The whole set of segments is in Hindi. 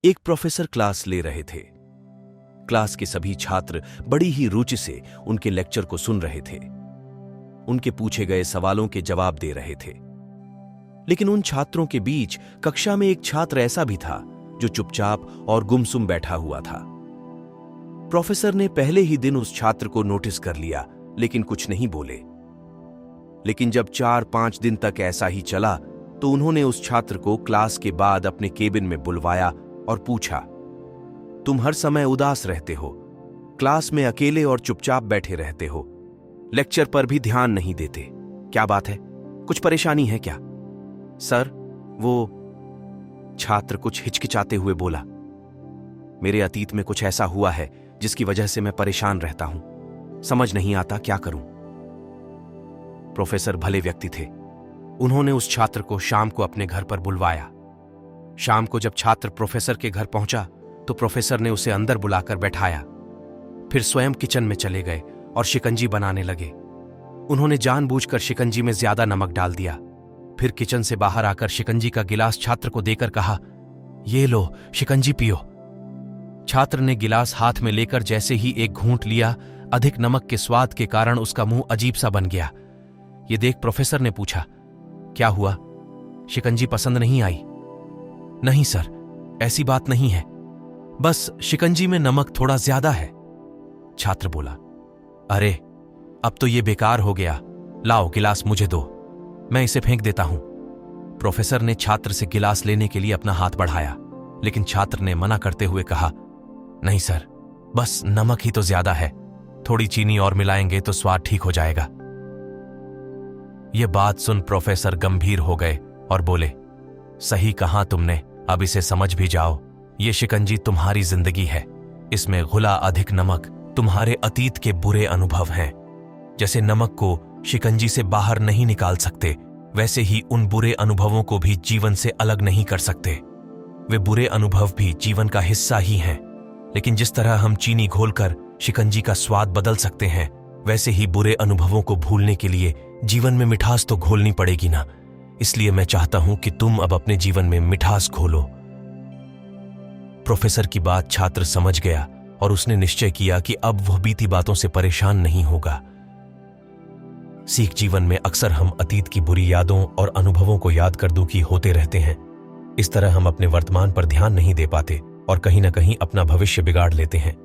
एक प्रोफेसर क्लास ले रहे थे। क्लास के सभी छात्र बड़ी ही रुचि से उनके लेक्चर को सुन रहे थे। उनके पूछे गए सवालों के जवाब दे रहे थे। लेकिन उन छात्रों के बीच कक्षा में एक छात्र ऐसा भी था जो चुपचाप और गुमसुम बैठा हुआ था। प्रोफेसर ने पहले ही दिन उस छात्र को नोटिस कर लिया, लेकिन कुछ नहीं बोले। लेकिन जब 4-5 दिन तक ऐसा ही चला तो उन्होंने उस छात्र को क्लास के बाद अपने केबिन में बुलवाया और पूछा, तुम हर समय उदास रहते हो, क्लास में अकेले और चुपचाप बैठे रहते हो, लेक्चर पर भी ध्यान नहीं देते, क्या बात है? कुछ परेशानी है क्या? सर, वो छात्र कुछ हिचकिचाते हुए बोला, मेरे अतीत में कुछ ऐसा हुआ है जिसकी वजह से मैं परेशान रहता हूं, समझ नहीं आता क्या करूं। प्रोफेसर भले व्यक्ति थे। उन्होंने उस छात्र को शाम को अपने घर पर बुलवाया। शाम को जब छात्र प्रोफेसर के घर पहुंचा तो प्रोफेसर ने उसे अंदर बुलाकर बैठाया। फिर स्वयं किचन में चले गए और शिकंजी बनाने लगे। उन्होंने जानबूझकर शिकंजी में ज्यादा नमक डाल दिया। फिर किचन से बाहर आकर शिकंजी का गिलास छात्र को देकर कहा, ये लो, शिकंजी पियो। छात्र ने गिलास हाथ में लेकर जैसे ही एक घूंट लिया, अधिक नमक के स्वाद के कारण उसका मुंह अजीब सा बन गया। ये देख प्रोफेसर ने पूछा, क्या हुआ? शिकंजी पसंद नहीं आई? नहीं सर, ऐसी बात नहीं है, बस शिकंजी में नमक थोड़ा ज्यादा है। छात्र बोला, अरे अब तो ये बेकार हो गया, लाओ गिलास मुझे दो, मैं इसे फेंक देता हूं। प्रोफेसर ने छात्र से गिलास लेने के लिए अपना हाथ बढ़ाया, लेकिन छात्र ने मना करते हुए कहा, नहीं सर, बस नमक ही तो ज्यादा है, थोड़ी चीनी और मिलाएंगे तो स्वाद ठीक हो जाएगा। यह बात सुन प्रोफेसर गंभीर हो गए और बोले, सही कहा तुमने, अब इसे समझ भी जाओ, ये शिकंजी तुम्हारी जिंदगी है, इसमें घुला अधिक नमक तुम्हारे अतीत के बुरे अनुभव हैं। जैसे नमक को शिकंजी से बाहर नहीं निकाल सकते, वैसे ही उन बुरे अनुभवों को भी जीवन से अलग नहीं कर सकते। वे बुरे अनुभव भी जीवन का हिस्सा ही हैं, लेकिन जिस तरह हम चीनी घोलकर शिकंजी का स्वाद बदल सकते हैं, वैसे ही बुरे अनुभवों को भूलने के लिए जीवन में मिठास तो घोलनी पड़ेगी ना। इसलिए मैं चाहता हूं कि तुम अब अपने जीवन में मिठास घोलो। प्रोफेसर की बात छात्र समझ गया और उसने निश्चय किया कि अब वह बीती बातों से परेशान नहीं होगा। सीख जीवन में अक्सर हम अतीत की बुरी यादों और अनुभवों को याद कर दुखी होते रहते हैं। इस तरह हम अपने वर्तमान पर ध्यान नहीं दे पाते और कहीं ना कहीं अपना भविष्य बिगाड़ लेते हैं।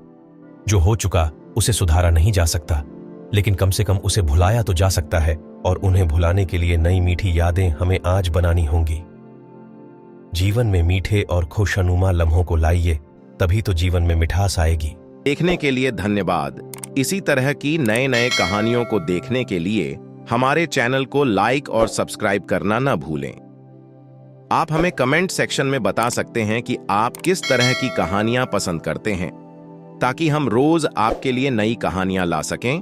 जो हो चुका उसे सुधारा नहीं जा सकता, लेकिन कम से कम उसे भुलाया तो जा सकता है, और उन्हें भुलाने के लिए नई मीठी यादें हमें आज बनानी होंगी। जीवन में मीठे और खुशनुमा लम्हों को लाइए, तभी तो जीवन में मिठास आएगी। देखने के लिए धन्यवाद। इसी तरह की नए नए कहानियों को देखने के लिए हमारे चैनल को लाइक और सब्सक्राइब करना न भूलें। आप हमें कमेंट सेक्शन में बता सकते हैं कि आप किस तरह की कहानियां पसंद करते हैं, ताकि हम रोज आपके लिए नई कहानियां ला सकें।